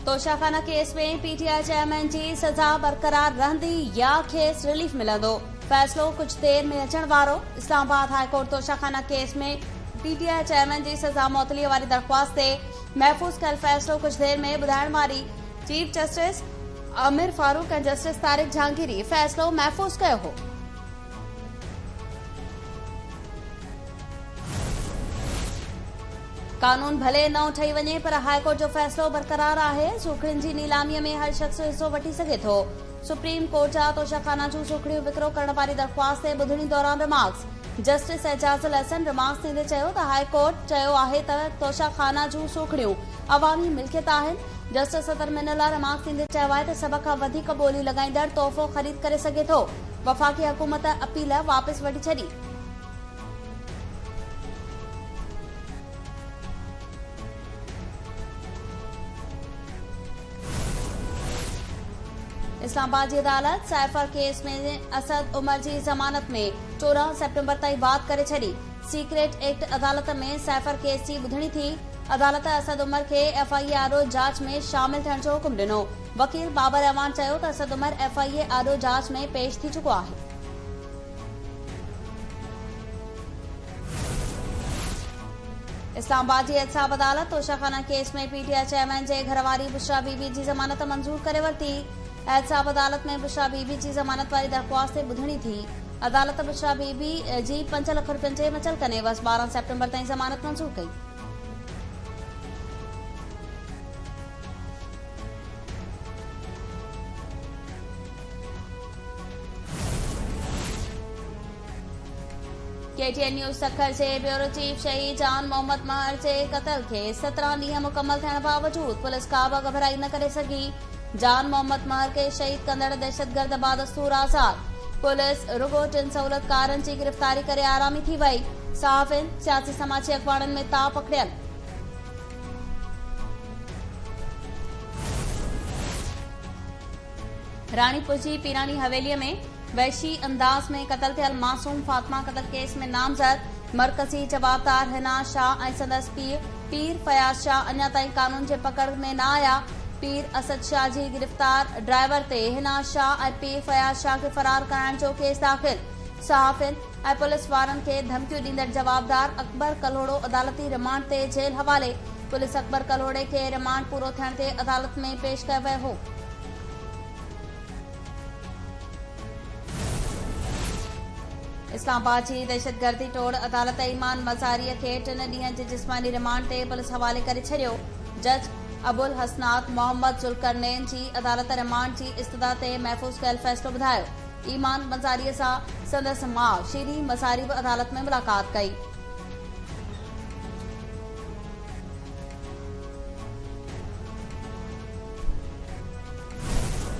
Toshakhana case में PTI chairman जी सजा बरकरार रहंदी या खेस रिलीफ मिलंदो। फैसलो कुछ देर में अचण वारो। इस्लामाबाद हाईकोर्ट तोशाखाना केस में पीटीआई चेयरमैन जी सजा मुअतलीअ वारी दरख्वास्त ते महफ़ूज़ कयल फैसलो कुछ देर में ॿुधाइण वारी चीफ जस्टिस आमिर फारूक ऐं जस्टिस तारिक जहांगीरी फैसलो महफ़ूज़ कयो हो। कानून भले न ठही वञे पर हाईकोर्ट जो फैसलो बरकरार आहे। सूखड़ियुनि जी नीलामीअ में हर शख़्स हिस्सो वठी सघे थो। सुप्रीम कोर्ट जा तोशाखाना जूं सूखड़ियूं विकिरो करण वारी दरख़्वास्त ते ॿुधणी दौरान remarks. Justice Ejazul Hasan remarks ॾींदे चयो त हाईकोर्ट चयो आहे त तोशाखाना जूं सूखड़ियूं अवामी मिल्कियत आहिनि। जस्टिस अतर मिनला रिमार्क्स ॾींदे चयो आहे त सभ खां वधीक ॿोली लॻाईंदड़ तोहफ़ो ख़रीद करे सघे थो। वफ़ाक़ी हुकूमत अपील वापसि वठी छॾी। इस्लामाबाद की अदालत सैफर केस में असद उमर की जमानत में 14 सितंबर ताईं बात करे छड़ी। सीक्रेट एक्ट अदालत में सैफर केस की ॿुधणी थी। अदालत असद उमर के FIA जांच में शामिल थियण जो हुकुम ॾिनो। वकील बाबर अहमान चयो त असद उमर FIA जांच में पेश थी चुको आहे। इस्लामाबाद की एहतसाब अदालत तोशाखाना केस में पीटीआई चेयरमैन जे घरवारी बुशरा बीबी की जमानत मंजूर करे वरती। एहतसाब अदालत में बुशरा बीबी की जमानत वारी दरख्वास्त ते ॿुधणी थी। अदालत बुशरा बीबी जी 5 लाख रुपयनि जे मचल कने बस 12 सितंबर ताईं जमानत मंजूर कई। KTN न्यूज़ सखर जे ब्यूरो चीफ शहीद जान मोहम्मद महर जे क़त्ल के 17 ॾींहं मुकम्मल थियण बावजूद पुलिस का बि घबराई न करे सघी। जान मोहम्मद महर के शहीद कंदड़ दहशतगर्द बादस्तूर आज़ाद। पुलिस रुगो 3 सहूलतकारनि जी गिरफ़्तारी करे आरामी थी वई। सहाफ़िन सियासी समाजी अखबारनि में ता पकड़ियल। रानीपुर जी पीरानी हवेली में वहशी अंदाज में कत्ल थियल मासूम फातिमा कत्ल केस में नामज़द मरकज़ी जवाबदार हिना शाह ऐं संदसि पीर फयाज़ शाह अञा ताईं कानून जे पकड़ में न आया। पीर असद शाह जी गिरफ़्तार ड्राइवर ते हिना शाह ऐं पीर फयाज़ शाह खे फरार कराइण जो केस दाख़िल। सहाफ़िन ऐं पुलिस वारनि खे धमकियूं ॾींदड़ जवाबदार अकबर कल्होड़ो अदालती रिमांड ते जेल हवाले। पुलिस अकबर कल्होड़े खे रिमांड पूरो थियण ते अदालत में पेश कयो वियो हो। इस्लामाबाद जी दहशतगर्दी टोड़ अदालत ईमान मज़ारीअ खे 3 ॾींहनि जे जिस्मानी रिमांड ते पुलिस हवाले करे छॾियो। जज अबुल हसनात मोहम्मद जुल्करनैन जी अदालत रिमांड जी इस्तदा ते महफ़ूज़ कयल फ़ैसिलो ॿुधायो। ईमान मज़ारीअ सां संदसि माउ शीरी मज़ारी बि अदालत में मुलाक़ात कई।